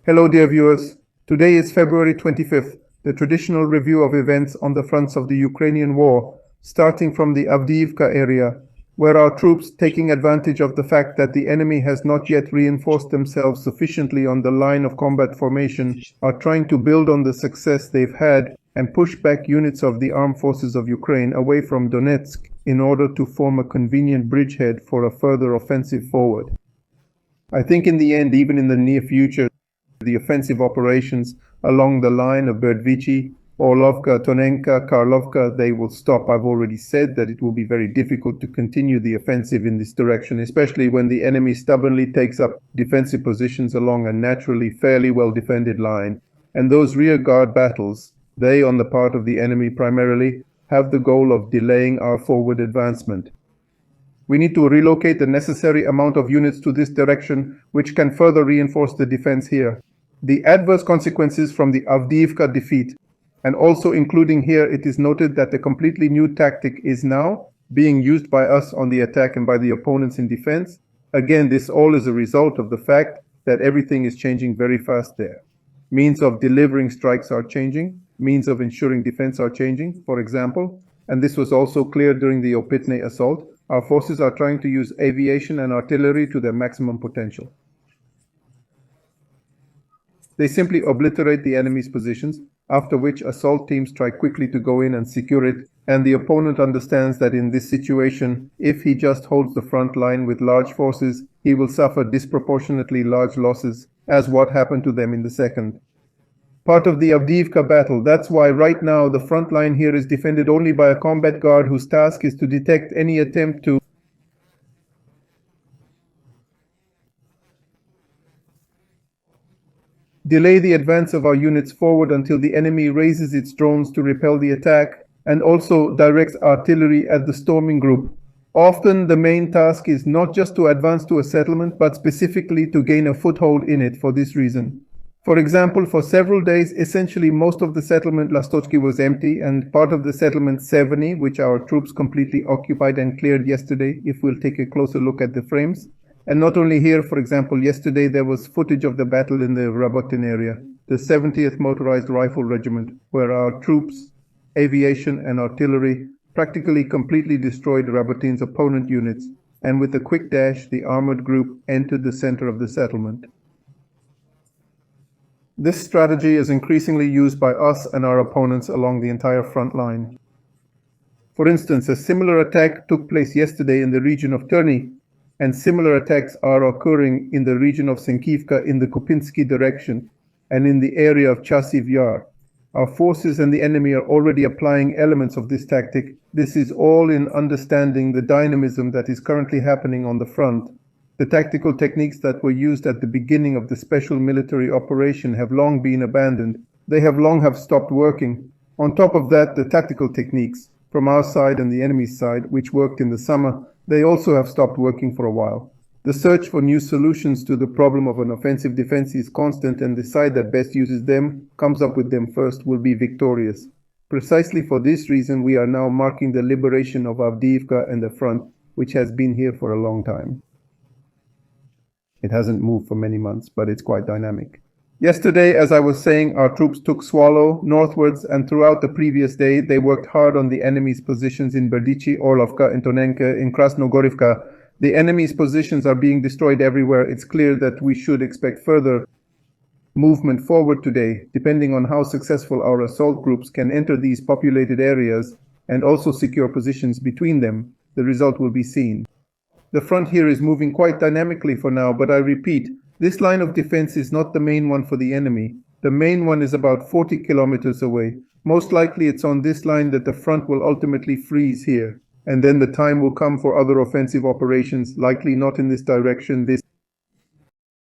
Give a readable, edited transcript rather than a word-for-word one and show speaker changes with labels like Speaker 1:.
Speaker 1: Hello dear viewers, today is February 25th, the traditional review of events on the fronts of the Ukrainian war, starting from the Avdiivka area, where our troops, taking advantage of the fact that the enemy has not yet reinforced themselves sufficiently on the line of combat formation, are trying to build on the success they've had and push back units of the armed forces of Ukraine away from Donetsk in order to form a convenient bridgehead for a further offensive forward. I think in the end, even in the near future, the offensive operations along the line of Berdvichi, Orlovka, Tonenka, Karlovka, they will stop. I've already said that it will be very difficult to continue the offensive in this direction, especially when the enemy stubbornly takes up defensive positions along a naturally fairly well defended line. And those rearguard battles, they on the part of the enemy primarily, have the goal of delaying our forward advancement. We need to relocate the necessary amount of units to this direction, which can further reinforce the defense here. The adverse consequences from the Avdiivka defeat, and also including here, it is noted that a completely new tactic is now being used by us on the attack and by the opponents in defense. Again, this all is a result of the fact that everything is changing very fast there. Means of delivering strikes are changing, means of ensuring defense are changing, for example, and this was also clear during the Opitne assault. Our forces are trying to use aviation and artillery to their maximum potential. They simply obliterate the enemy's positions, after which assault teams try quickly to go in and secure it, and the opponent understands that in this situation, if he just holds the front line with large forces, he will suffer disproportionately large losses, as what happened to them in the second part of the Avdiivka battle. That's why right now the front line here is defended only by a combat guard whose task is to detect any attempt to delay the advance of our units forward until the enemy raises its drones to repel the attack, and also directs artillery at the storming group. Often the main task is not just to advance to a settlement, but specifically to gain a foothold in it for this reason. For example, for several days, essentially most of the settlement Lastochki was empty, and part of the settlement Severny, which our troops completely occupied and cleared yesterday, if we'll take a closer look at the frames. And not only here, for example, yesterday there was footage of the battle in the Rabotin area, the 70th Motorized Rifle Regiment, where our troops, aviation and artillery practically completely destroyed Rabotin's opponent units, and with a quick dash the armored group entered the center of the settlement. This strategy is increasingly used by us and our opponents along the entire front line. For instance, a similar attack took place yesterday in the region of Terny, and similar attacks are occurring in the region of Senkivka in the Kupinsky direction and in the area of Chasiv Yar. Our forces and the enemy are already applying elements of this tactic. This is all in understanding the dynamism that is currently happening on the front. The tactical techniques that were used at the beginning of the special military operation have long been abandoned. They have long stopped working. On top of that, the tactical techniques from our side and the enemy's side, which worked in the summer, they also have stopped working for a while. The search for new solutions to the problem of an offensive defense is constant, and the side that best uses them, comes up with them first, will be victorious. Precisely for this reason, we are now marking the liberation of Avdiivka and the front, which has been here for a long time. It hasn't moved for many months, but it's quite dynamic. Yesterday, as I was saying, our troops took Swallow northwards, and throughout the previous day, they worked hard on the enemy's positions in Berdichi, Orlovka, and Tonenka, in Krasnogorivka. The enemy's positions are being destroyed everywhere. It's clear that we should expect further movement forward today, depending on how successful our assault groups can enter these populated areas and also secure positions between them. The result will be seen. The front here is moving quite dynamically for now, but I repeat, this line of defense is not the main one for the enemy. The main one is about 40 kilometers away. Most likely it's on this line that the front will ultimately freeze here, and then the time will come for other offensive operations, likely not in this direction. This